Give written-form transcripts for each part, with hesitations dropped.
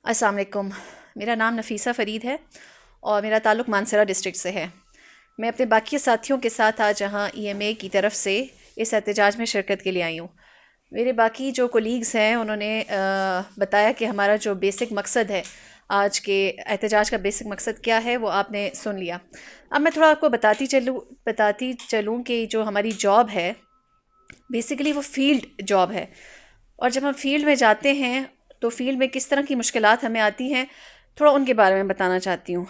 السلام علیکم. میرا نام نفیسہ فرید ہے اور میرا تعلق مانسہرہ ڈسٹرکٹ سے ہے. میں اپنے باقی ساتھیوں کے ساتھ آج یہاں ای ایم اے کی طرف سے اس احتجاج میں شرکت کے لیے آئی ہوں. میرے باقی جو کولیگز ہیں انہوں نے بتایا کہ ہمارا جو بیسک مقصد ہے، آج کے احتجاج کا بیسک مقصد کیا ہے، وہ آپ نے سن لیا. اب میں تھوڑا آپ کو بتاتی چلوں کہ جو ہماری جاب ہے بیسیکلی وہ فیلڈ جاب ہے، اور جب ہم فیلڈ میں جاتے ہیں تو فیلڈ میں کس طرح کی مشکلات ہمیں آتی ہیں، تھوڑا ان کے بارے میں بتانا چاہتی ہوں.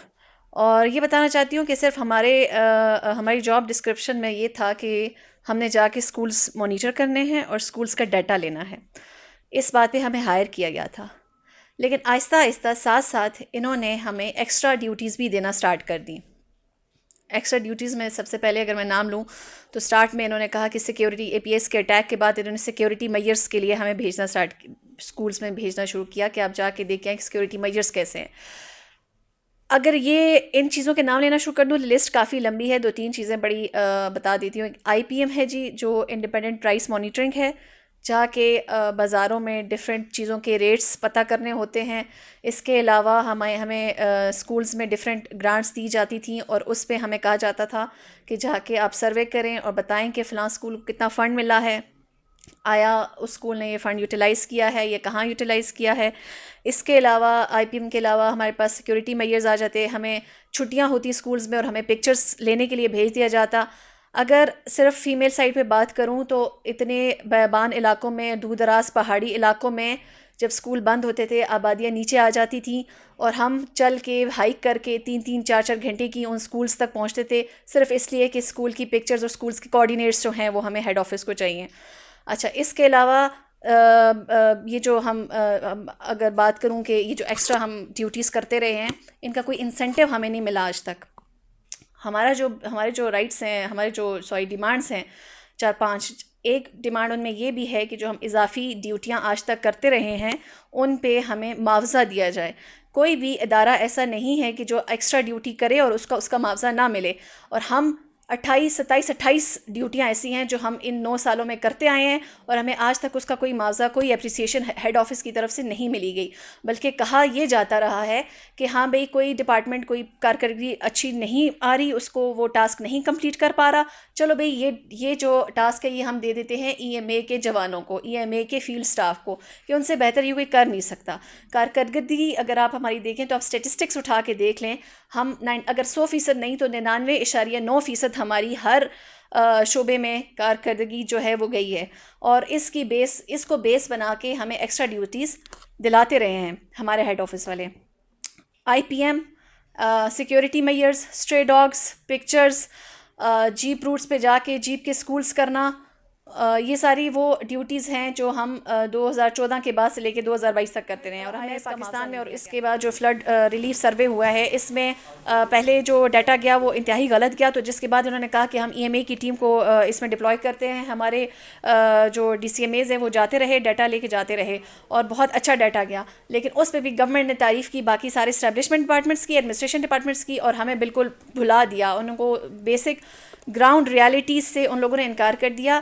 اور یہ بتانا چاہتی ہوں کہ صرف ہماری جاب ڈسکرپشن میں یہ تھا کہ ہم نے جا کے اسکولس مانیٹر کرنے ہیں اور اسکولس کا ڈیٹا لینا ہے. اس بات پہ ہمیں ہائر کیا گیا تھا، لیکن آہستہ آہستہ ساتھ ساتھ انہوں نے ہمیں ایکسٹرا ڈیوٹیز بھی دینا سٹارٹ کر دیں. ایکسٹرا ڈیوٹیز میں سب سے پہلے اگر میں نام لوں تو سٹارٹ میں انہوں نے کہا کہ سیکیورٹی اے پی ایس کے اٹیک کے بعد انہوں نے سیکیورٹی میجرس کے لیے ہمیں اسکولس میں بھیجنا شروع کیا کہ آپ جا کے دیکھیں کہ سیکیورٹی میجرس کیسے ہیں. اگر یہ ان چیزوں کے نام لینا شروع کر دوں تو لسٹ کافی لمبی ہے. 2-3 چیزیں بڑی بتا دیتی ہوں. آئی پی ایم ہے جی، جو انڈیپینڈنٹ پرائس مانیٹرنگ ہے، جا کے بازاروں میں ڈفرینٹ چیزوں کے ریٹس پتہ کرنے ہوتے ہیں. اس کے علاوہ ہمیں اسکولس میں ڈفرینٹ گرانٹس دی جاتی تھیں اور اس پہ ہمیں کہا جاتا تھا کہ جا کے آپ سروے کریں اور بتائیں کہ فلاں اسکول کو کتنا فنڈ ملا ہے، آیا اس اسکول نے یہ فنڈ یوٹیلائز کیا ہے، یہ کہاں یوٹیلائز کیا ہے. اس کے علاوہ آئی پی ایم کے علاوہ ہمارے پاس سیکورٹی میئرز آ جاتے. ہمیں چھٹیاں ہوتی اسکولز میں اور ہمیں پکچرز لینے کے لیے بھیج دیا جاتا. اگر صرف فیمیل سائڈ پہ بات کروں تو اتنے بیابان علاقوں میں، دور دراز پہاڑی علاقوں میں جب اسکول بند ہوتے تھے، آبادیاں نیچے آ جاتی تھیں اور ہم چل کے ہائیک کر کے 3-4 گھنٹے کی ان اسکولس تک پہنچتے تھے، صرف اس لیے کہ اسکول کی پکچرز اور اسکولس کی کوآرڈینیٹس جو ہیں وہ ہمیں ہیڈ آفس کو چاہیے. اچھا، اس کے علاوہ یہ جو ہم اگر بات کروں کہ یہ جو ایکسٹرا ہم ڈیوٹیز کرتے رہے ہیں، ان کا کوئی انسینٹیو ہمیں نہیں ملا آج تک. ہمارے جو رائٹس ہیں، ہمارے جو ڈیمانڈس ہیں 4-5. ایک ڈیمانڈ ان میں یہ بھی ہے کہ جو ہم اضافی ڈیوٹیاں آج تک کرتے رہے ہیں ان پہ ہمیں معاوضہ دیا جائے. کوئی بھی ادارہ ایسا نہیں ہے کہ جو ایکسٹرا ڈیوٹی کرے اور اس کا معاوضہ نہ ملے. اور ہم 28 ڈیوٹیاں ایسی ہیں جو ہم ان 9 سالوں میں کرتے آئے ہیں اور ہمیں آج تک اس کا کوئی معاوضہ، کوئی اپریسیشن ہیڈ آفس کی طرف سے نہیں ملی گئی. بلکہ کہا یہ جاتا رہا ہے کہ ہاں بھئی کوئی ڈپارٹمنٹ کوئی کارکردگی اچھی نہیں آ رہی، اس کو وہ ٹاسک نہیں کمپلیٹ کر پا رہا، چلو بھئی یہ جو ٹاسک ہے یہ ہم دے دیتے ہیں ای ایم اے کے جوانوں کو، ای ایم اے کے فیلڈ سٹاف کو، کہ ان سے بہتر یہ کوئی کر نہیں سکتا. کارکردگی اگر آپ ہماری دیکھیں تو آپ اسٹیٹسٹکس اٹھا کے دیکھ لیں، ہم اگر 100% نہیں تو 99.9% ہماری ہر شعبے میں کارکردگی جو ہے وہ گئی ہے. اور اس کو بیس بنا کے ہمیں ایکسٹرا ڈیوٹیز دلاتے رہے ہیں ہمارے ہیڈ آفس والے. I P M, security measures, stray dogs, pictures, jeep routes پہ جا کے جیپ کے اسکولس کرنا، یہ ساری وہ ڈیوٹیز ہیں جو ہم 2014 کے بعد سے لے کے 2022 تک کرتے رہے ہیں. اور ہمیں پاکستان میں اور اس کے بعد جو فلڈ ریلیف سروے ہوا ہے، اس میں پہلے جو ڈیٹا گیا وہ انتہائی غلط گیا، تو جس کے بعد انہوں نے کہا کہ ہم ای ایم اے کی ٹیم کو اس میں ڈپلوائے کرتے ہیں. ہمارے جو ڈی سی ایم ایز ہیں وہ جاتے رہے، ڈیٹا لے کے جاتے رہے اور بہت اچھا ڈیٹا گیا. لیکن اس پہ بھی گورنمنٹ نے تعریف کی، باقی سارے اسٹیبلشمنٹ ڈپارٹمنٹس کی، ایڈمنسٹریشن ڈپارٹمنٹس کی، اور ہمیں بالکل بھلا دیا. ان کو بیسک گراؤنڈ ریالٹیز سے ان لوگوں نے انکار کر دیا.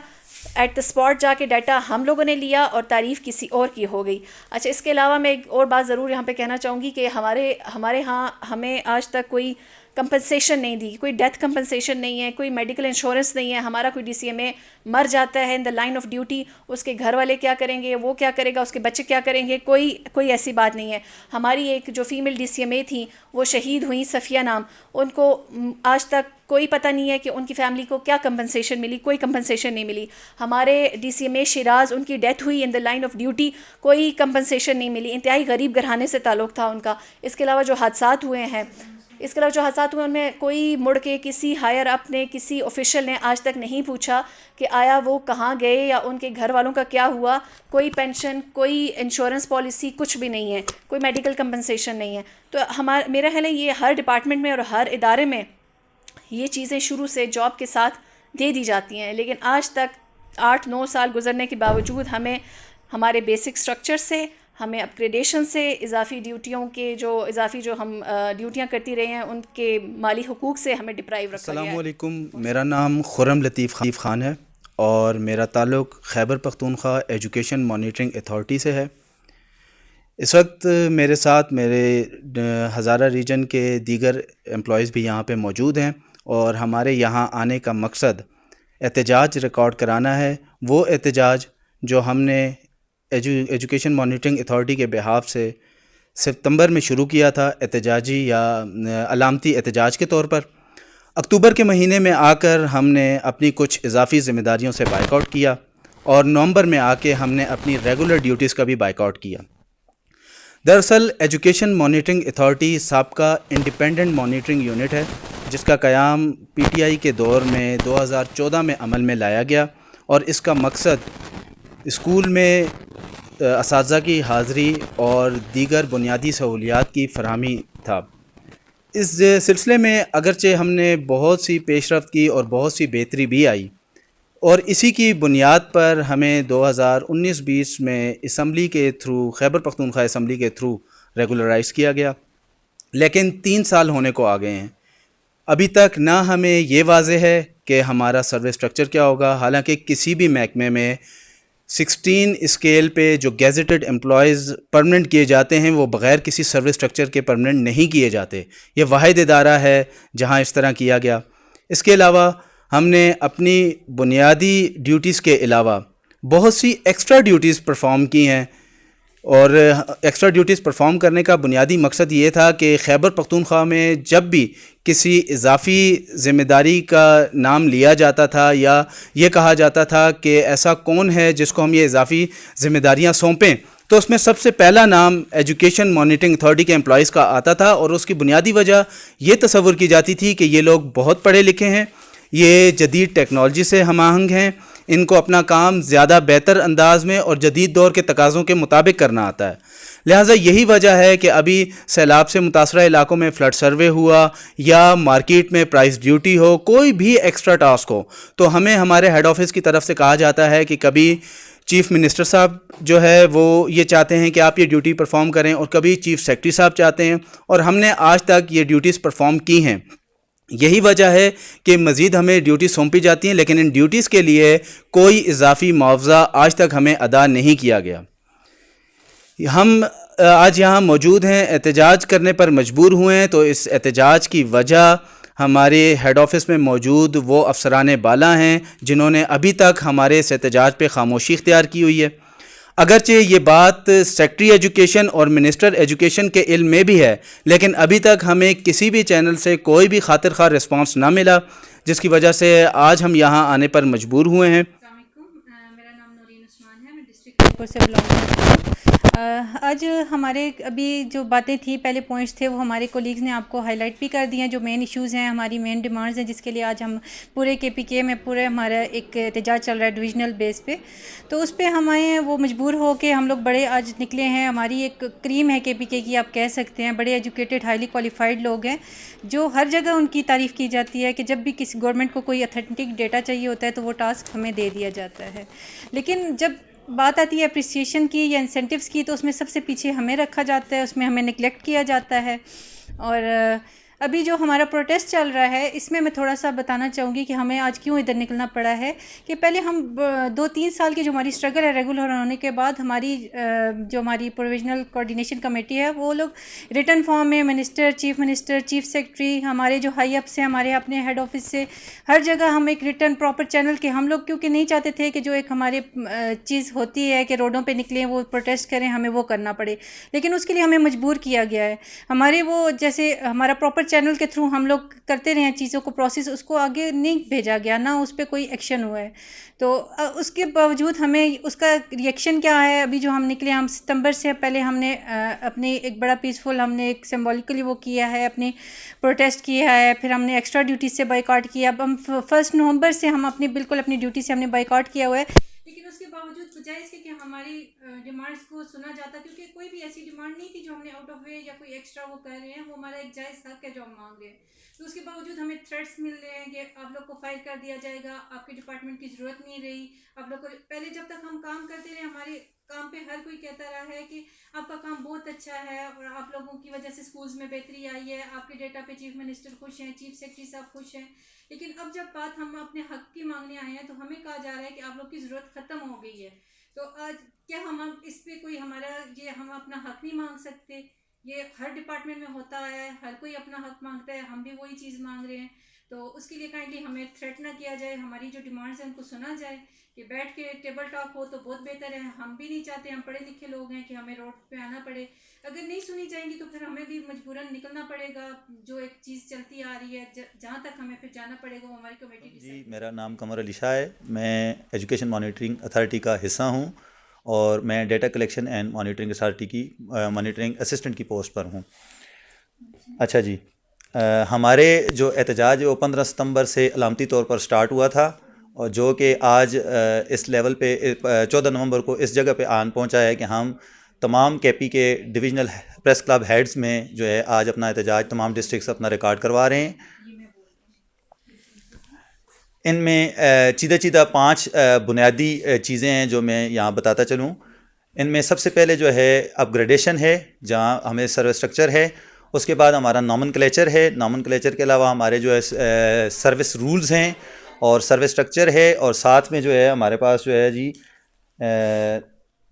ایٹ دا اسپاٹ جا کے ڈیٹا ہم لوگوں نے لیا اور تعریف کسی اور کی ہو گئی. اچھا، اس کے علاوہ میں ایک اور بات ضرور یہاں پہ کہنا چاہوں گی کہ ہمارے ہاں ہمیں آج تک کوئی کمپنسیشن نہیں دی، کوئی ڈیتھ کمپنسیشن نہیں ہے، کوئی میڈیکل انشورنس نہیں ہے. ہمارا کوئی ڈی سی ایم اے مر جاتا ہے ان دا لائن آف ڈیوٹی، اس کے گھر والے کیا کریں گے، وہ کیا کرے گا، اس کے بچے کیا کریں گے، کوئی ایسی بات نہیں ہے. ہماری ایک جو فیمیل ڈی سی ایم اے تھیں وہ شہید ہوئیں، صفیہ نام، ان کو آج تک کوئی پتہ نہیں ہے کہ ان کی فیملی کو کیا کمپنسیشن ملی، کوئی کمپنسیشن نہیں ملی. ہمارے ڈی سی ایم اے شیراز، ان کی ڈیتھ ہوئی ان دا لائن آف ڈیوٹی، کوئی کمپنسیشن نہیں ملی. انتہائی غریب گھرانے سے تعلق تھا ان کا. اس کے علاوہ جو حادثات ہوئے ہیں ان میں کوئی مڑ کے کسی ہائر اپ نے، کسی آفیشل نے آج تک نہیں پوچھا کہ آیا وہ کہاں گئے یا ان کے گھر والوں کا کیا ہوا. کوئی پینشن، کوئی انشورنس پالیسی، کچھ بھی نہیں ہے، کوئی میڈیکل کمپنسیشن نہیں ہے. تو میرا خیال ہے یہ ہر ڈپارٹمنٹ میں اور ہر ادارے میں یہ چیزیں شروع سے جاب کے ساتھ دے دی جاتی ہیں. لیکن آج تک 8-9 سال گزرنے کے باوجود ہمیں ہمارے بیسک سٹرکچر سے، ہمیں اپگریڈیشن سے، اضافی جو ہم ڈیوٹیاں کرتی رہے ہیں ان کے مالی حقوق سے ہمیں ڈپرائیو رکھا گیا ہے. السلام علیکم، میرا نام خرم لطیف خان ہے اور میرا تعلق Khyber Pakhtunkhwa education monitoring authority سے ہے. اس وقت میرے ساتھ میرے ہزارہ ریجن کے دیگر امپلائیز بھی یہاں پہ موجود ہیں، اور ہمارے یہاں آنے کا مقصد احتجاج ریکارڈ کرانا ہے، وہ احتجاج جو ہم نے ایجوکیشن مانیٹرنگ اتھارٹی کے بہاف سے ستمبر میں شروع کیا تھا، احتجاجی یا علامتی احتجاج کے طور پر۔ اکتوبر کے مہینے میں آ کر ہم نے اپنی کچھ اضافی ذمہ داریوں سے بائیک آؤٹ کیا، اور نومبر میں آ کے ہم نے اپنی ریگولر ڈیوٹیز کا بھی بائیک آؤٹ کیا۔ دراصل ایجوکیشن مانیٹرنگ اتھارٹی سابقہ انڈیپینڈنٹ مانیٹرنگ یونٹ ہے، جس کا قیام پی ٹی آئی کے دور میں 2014 میں عمل میں لایا گیا، اور اس کا مقصد اسکول میں اساتذہ کی حاضری اور دیگر بنیادی سہولیات کی فراہمی تھا۔ اس سلسلے میں اگرچہ ہم نے بہت سی پیش رفت کی اور بہت سی بہتری بھی آئی، اور اسی کی بنیاد پر ہمیں 2019-20 میں اسمبلی کے تھرو، خیبر پختونخوا اسمبلی کے تھرو ریگولرائز کیا گیا، لیکن 3 سال ہونے کو آ گئے ہیں۔ ابھی تک نہ ہمیں یہ واضح ہے کہ ہمارا سروے سٹرکچر کیا ہوگا، حالانکہ کسی بھی محکمے میں 16 اسکیل پہ جو گیزٹڈ امپلائیز پرمننٹ کیے جاتے ہیں وہ بغیر کسی سروس سٹرکچر کے پرمننٹ نہیں کیے جاتے۔ یہ واحد ادارہ ہے جہاں اس طرح کیا گیا۔ اس کے علاوہ ہم نے اپنی بنیادی ڈیوٹیز کے علاوہ بہت سی ایکسٹرا ڈیوٹیز پرفارم کی ہیں، اور ایکسٹرا ڈیوٹیز پرفارم کرنے کا بنیادی مقصد یہ تھا کہ خیبر پختونخوا میں جب بھی کسی اضافی ذمہ داری کا نام لیا جاتا تھا یا یہ کہا جاتا تھا کہ ایسا کون ہے جس کو ہم یہ اضافی ذمہ داریاں سونپیں، تو اس میں سب سے پہلا نام ایجوکیشن مانیٹرنگ اتھارٹی کے امپلائیز کا آتا تھا، اور اس کی بنیادی وجہ یہ تصور کی جاتی تھی کہ یہ لوگ بہت پڑھے لکھے ہیں، یہ جدید ٹیکنالوجی سے ہم آہنگ ہیں، ان کو اپنا کام زیادہ بہتر انداز میں اور جدید دور کے تقاضوں کے مطابق کرنا آتا ہے۔ لہٰذا یہی وجہ ہے کہ ابھی سیلاب سے متاثرہ علاقوں میں فلڈ سروے ہوا یا مارکیٹ میں پرائز ڈیوٹی ہو، کوئی بھی ایکسٹرا ٹاسک ہو، تو ہمیں ہمارے ہیڈ آفس کی طرف سے کہا جاتا ہے کہ کبھی چیف منسٹر صاحب جو ہے وہ یہ چاہتے ہیں کہ آپ یہ ڈیوٹی پرفارم کریں، اور کبھی چیف سیکرٹری صاحب چاہتے ہیں، اور ہم نے آج تک یہ ڈیوٹیز پرفارم کی ہیں۔ یہی وجہ ہے کہ مزید ہمیں ڈیوٹی سونپی جاتی ہیں، لیکن ان ڈیوٹیز کے لیے کوئی اضافی معاوضہ آج تک ہمیں ادا نہیں کیا گیا۔ ہم آج یہاں موجود ہیں، احتجاج کرنے پر مجبور ہوئے ہیں، تو اس احتجاج کی وجہ ہمارے ہیڈ آفس میں موجود وہ افسران بالا ہیں جنہوں نے ابھی تک ہمارے اس احتجاج پہ خاموشی اختیار کی ہوئی ہے۔ اگرچہ یہ بات سیکرٹری ایجوکیشن اور منسٹر ایجوکیشن کے علم میں بھی ہے، لیکن ابھی تک ہمیں کسی بھی چینل سے کوئی بھی خاطر خواہ رسپانس نہ ملا، جس کی وجہ سے آج ہم یہاں آنے پر مجبور ہوئے ہیں۔ السلام علیکم، میرا نام نورین عثمان ہے، میں ڈسٹرکٹ رائے سے بلانگ کرتی ہوں۔ آج ہمارے ابھی جو باتیں تھیں، پہلے پوائنٹس تھے، وہ ہمارے کولیگز نے آپ کو ہائی لائٹ بھی کر دی ہیں، جو مین ایشوز ہیں، ہماری مین ڈیمانڈز ہیں، جس کے لیے آج ہم پورے کے پی کے میں پورے ہمارا ایک احتجاج چل رہا ہے ڈویژنل بیس پہ، تو اس پہ ہم آئے ہیں، وہ مجبور ہو کے ہم لوگ بڑے آج نکلے ہیں۔ ہماری ایک کریم ہے کے پی کے کی، آپ کہہ سکتے ہیں، بڑے ایجوکیٹڈ ہائیلی کوالیفائڈ لوگ ہیں، جو ہر جگہ ان کی تعریف کی جاتی ہے کہ جب بھی کسی گورنمنٹ کو کوئی اتھینٹک ڈیٹا چاہیے ہوتا ہے تو وہ ٹاسک ہمیں دے دیا جاتا ہے، لیکن جب بات آتی ہے اپریسیشن کی یا انسینٹیوز کی، تو اس میں سب سے پیچھے ہمیں رکھا جاتا ہے، اس میں ہمیں نگلیکٹ کیا جاتا ہے۔ اور ابھی جو ہمارا پروٹیسٹ چل رہا ہے، اس میں تھوڑا سا بتانا چاہوں گی کہ ہمیں آج کیوں ادھر نکلنا پڑا ہے، کہ پہلے ہم 2-3 سال کی جو ہماری اسٹرگل ہے ریگولر ہونے کے بعد، جو ہماری پروویژنل کوآرڈینیشن کمیٹی ہے، وہ لوگ ریٹن فارم میں منسٹر، چیف سیکرٹری، ہمارے جو ہائی اپس ہیں، ہمارے اپنے ہیڈ آفس سے ہر جگہ ہم ایک ریٹن پراپر چینل کے ہم لوگ، کیونکہ نہیں چاہتے تھے کہ جو ایک ہمارے چیز ہوتی ہے کہ روڈوں پہ نکلیں، وہ پروٹیسٹ کریں، ہمیں وہ کرنا پڑے، لیکن اس کے لیے ہمیں مجبور کیا گیا ہے۔ ہمارے وہ جیسے ہمارا پراپر چینل کے تھرو ہم لوگ کرتے رہے ہیں چیزوں کو پروسیس، اس کو آگے نہیں بھیجا گیا، نہ اس پہ کوئی ایکشن ہوا ہے، تو اس کے باوجود ہمیں اس کا ریئیکشن کیا ہے۔ ابھی جو ہم نکلے، ہم ستمبر سے پہلے ہم نے اپنے ایک بڑا پیسفل، ہم نے ایک سمبولکلی وہ کیا ہے، اپنی پروٹیسٹ کیا ہے، پھر ہم نے ایکسٹرا ڈیوٹی سے بائیکاٹ کیا، اب ہم 1 نومبر سے ہم بالکل اپنی ڈیوٹی سے ہم نے بائیکاٹ کیا ہوا ہے، لیکن اس کے باوجود بجائے اس کے کہ ہماری ڈیمانڈس کو سنا جاتا، کیونکہ کوئی بھی ایسی ڈیمانڈ نہیں تھی جو ہم نے آؤٹ آف وے یا کوئی ایکسٹرا وہ کر رہے ہیں، وہ ہمارا ایک جائز حق ہے جو ہم مانگ رہے ہیں، تو اس کے باوجود ہمیں تھریٹس مل رہے ہیں کہ آپ لوگ کو فائر کر دیا جائے گا، آپ کے ڈپارٹمنٹ کی ضرورت نہیں رہی، آپ لوگ کو پہلے جب تک ہم کام کرتے رہے، ہمارے کام پہ ہر کوئی کہتا رہا ہے کہ آپ کا کام بہت اچھا ہے اور آپ لوگوں کی وجہ سے سکولز میں بہتری آئی ہے، آپ کے ڈیٹا پہ چیف منسٹر خوش ہیں، چیف سیکرٹری صاحب خوش ہیں، لیکن اب جب بات ہم اپنے حق کی مانگنے آئے ہیں تو ہمیں کہا جا رہا ہے کہ آپ لوگ کی ضرورت ختم ہو گئی ہے۔ تو آج کیا ہم اب اس پہ کوئی ہمارا یہ ہم اپنا حق نہیں مانگ سکتے؟ یہ ہر ڈپارٹمنٹ میں ہوتا ہے، ہر کوئی اپنا حق مانگتا ہے، ہم بھی وہی چیز مانگ رہے ہیں. تو اس کے لیے کائنڈلی ہمیں تھریٹ نہ کیا جائے، ہماری جو ڈیمانڈز ہیں ان کو سنا جائے، کہ بیٹھ کے ٹیبل ٹاک ہو تو بہت بہتر ہے. ہم بھی نہیں چاہتے، ہم پڑھے لکھے لوگ ہیں کہ ہمیں روڈ پہ آنا پڑے. اگر نہیں سنی جائیں گی تو پھر ہمیں بھی مجبوراً نکلنا پڑے گا. جو ایک چیز چلتی آ رہی ہے جہاں تک ہمیں پھر جانا پڑے گا وہ ہماری کمیٹی جی، میرا نام قمر علی شاہ ہے. میں ایجوکیشن مانیٹرنگ اتھارٹی کا حصہ ہوں اور میں data collection and monitoring authority کی مانیٹرنگ اسسٹنٹ کی پوسٹ پر ہوں. اچھا جی، ہمارے جو احتجاج ہے وہ 15 ستمبر سے علامتی طور پر سٹارٹ ہوا تھا، اور جو کہ آج اس لیول پہ 14 نومبر کو اس جگہ پہ آن پہنچا ہے کہ ہم تمام کے پی کے ڈویژنل پریس کلب ہیڈز میں جو ہے آج اپنا احتجاج تمام ڈسٹرکٹس اپنا ریکارڈ کروا رہے ہیں. ان میں چیدہ 5 بنیادی چیزیں ہیں جو میں یہاں بتاتا چلوں. ان میں سب سے پہلے جو ہے اپ گریڈیشن ہے، جہاں ہمیں سروس اسٹرکچر ہے. اس کے بعد ہمارا نامن کلیچر ہے. نامن کلیچر کے علاوہ ہمارے جو ہے سروس رولز ہیں اور سروس اسٹرکچر ہے، اور ساتھ میں جو ہے ہمارے پاس جو ہے جی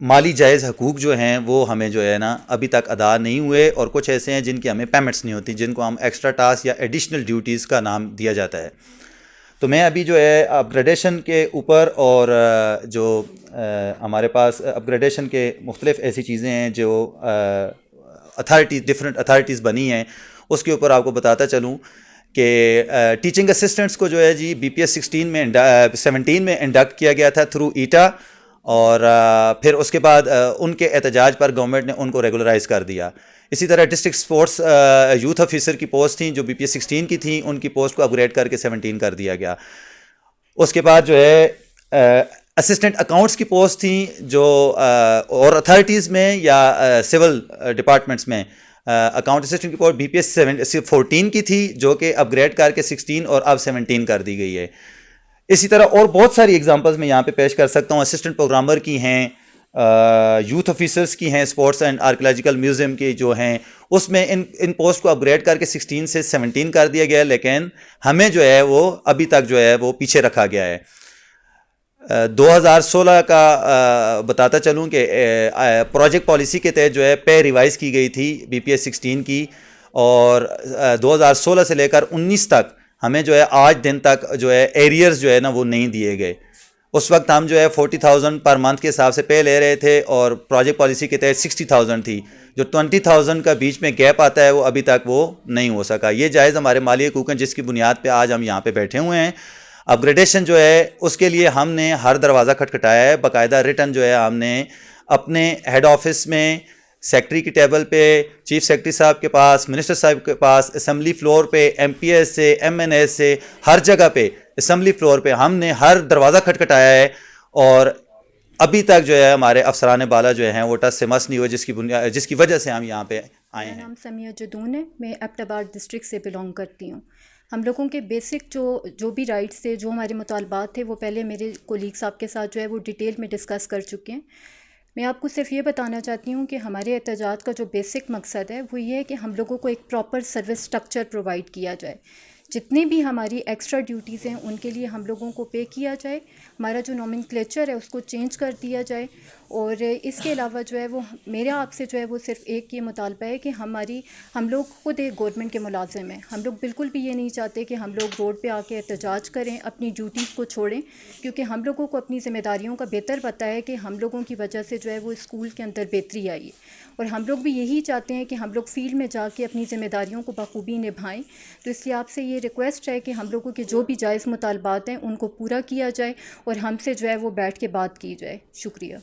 مالی جائز حقوق جو ہیں وہ ہمیں جو ہے نا ابھی تک ادا نہیں ہوئے، اور کچھ ایسے ہیں جن کی ہمیں پیمنٹس نہیں ہوتی، جن کو ہم ایکسٹرا ٹاسک یا ایڈیشنل ڈیوٹیز کا نام دیا جاتا ہے. تو میں ابھی جو ہے اپ گریڈیشن کے اوپر اور جو ہمارے پاس اپ گریڈیشن کے مختلف ایسی چیزیں ہیں جو ڈفرینٹ اتھارٹیز بنی ہیں، اس کے اوپر آپ کو بتاتا چلوں کہ ٹیچنگ اسسٹنٹس کو جو ہے جی بی پی ایس 17 میں انڈکٹ کیا گیا تھا تھرو ایٹا، اور پھر اس کے بعد ان کے احتجاج پر گورنمنٹ نے ان کو ریگولرائز کر دیا. اسی طرح ڈسٹرکٹ سپورٹس یوتھ آفیسر کی پوسٹ تھیں جو بی پی ایس 16 کی تھیں، ان کی پوسٹ کو اپگریڈ کر کے 17 کر دیا گیا. اس کے بعد جو ہے اسسٹنٹ اکاؤنٹس کی پوسٹ تھیں جو اور اتھارٹیز میں یا سول ڈپارٹمنٹس میں اکاؤنٹ اسسٹنٹ کی پوسٹ بی پی ایس 14 کی تھی، جو کہ اپگریڈ کر کے 16 اور اب 17 کر دی گئی ہے. اسی طرح اور بہت ساری ایگزامپلز میں یہاں پہ پیش کر سکتا ہوں. اسسٹنٹ پروگرامر کی ہیں، یوتھ آفیسرس کی ہیں، اسپورٹس اینڈ آرکیولوجیکل میوزیم کی جو ہیں، اس میں ان پوسٹ کو اپگریڈ کر کے 16 سے 17 کر دیا گیا ہے، لیکن ہمیں جو ہے وہ ابھی تک جو ہے وہ پیچھے رکھا گیا ہے. 2016 کا بتاتا چلوں کہ پروجیکٹ پالیسی کے تحت جو ہے پے ریوائز کی گئی تھی بی پی ایس 16 کی، اور 2016 سے لے کر 19 تک ہمیں جو ہے آج دن تک جو ہے ایریئرز جو ہے نا وہ نہیں دیے گئے. اس وقت ہم جو ہے 40,000 پر منتھ کے حساب سے پے لے رہے تھے، اور پروجیکٹ پالیسی کے تحت 60,000 تھی. جو 20,000 کا بیچ میں گیپ آتا ہے وہ ابھی تک وہ نہیں ہو سکا. یہ جائز ہمارے مالی حقوق ہیں جس کی بنیاد پہ آج ہم یہاں پہ بیٹھے ہوئے ہیں. اپ گریڈیشن جو ہے اس کے لیے ہم نے ہر دروازہ کھٹکھٹایا ہے. باقاعدہ ریٹن جو ہے ہم نے اپنے ہیڈ آفس میں، سیکٹری کی ٹیبل پہ، چیف سیکٹری صاحب کے پاس، منسٹر صاحب کے پاس، اسمبلی فلور پہ، ایم پی ایس سے، ایم این ایس سے، ہر جگہ پہ اسمبلی فلور پہ ہم نے ہر دروازہ کھٹکھٹایا ہے، اور ابھی تک جو ہے ہمارے افسران بالا جو ہیں وہ ٹس سے مس نہیں ہوئے، جس کی وجہ سے ہم یہاں پہ آئے ہیں. میرا نام سمیہ جدون ہے، میں ایبٹ آباد ڈسٹرکٹ سے بلانگ کرتی ہوں. ہم لوگوں کے بیسک جو بھی رائٹس تھے، جو ہمارے مطالبات تھے، وہ پہلے میرے کولیگ صاحب کے ساتھ جو ہے وہ ڈیٹیل میں ڈسکس کر چکے ہیں. میں آپ کو صرف یہ بتانا چاہتی ہوں کہ ہمارے احتجاج کا جو بیسک مقصد ہے وہ یہ ہے کہ ہم لوگوں کو ایک پراپر سروس سٹرکچر پرووائڈ کیا جائے. جتنی بھی ہماری ایکسٹرا ڈیوٹیز ہیں ان کے لیے ہم لوگوں کو پے کیا جائے. ہمارا جو نومنکلیچر ہے اس کو چینج کر دیا جائے. اور اس کے علاوہ جو ہے وہ میرا آپ سے جو ہے وہ صرف ایک یہ مطالبہ ہے کہ ہم لوگ خود ایک گورنمنٹ کے ملازم ہیں. ہم لوگ بالکل بھی یہ نہیں چاہتے کہ ہم لوگ روڈ پہ آ کے احتجاج کریں، اپنی ڈیوٹیز کو چھوڑیں، کیونکہ ہم لوگوں کو اپنی ذمہ داریوں کا بہتر پتہ ہے کہ ہم لوگوں کی وجہ سے جو ہے وہ اسکول کے اندر بہتری آئی ہے. اور ہم لوگ بھی یہی چاہتے ہیں کہ ہم لوگ فیلڈ میں جا کے اپنی ذمہ داریوں کو بخوبی نبھائیں. تو اس لیے آپ سے یہ ریکویسٹ ہے کہ ہم لوگوں کے جو بھی جائز مطالبات ہیں ان کو پورا کیا جائے اور ہم سے جو ہے وہ بیٹھ کے بات کی جائے. شکریہ.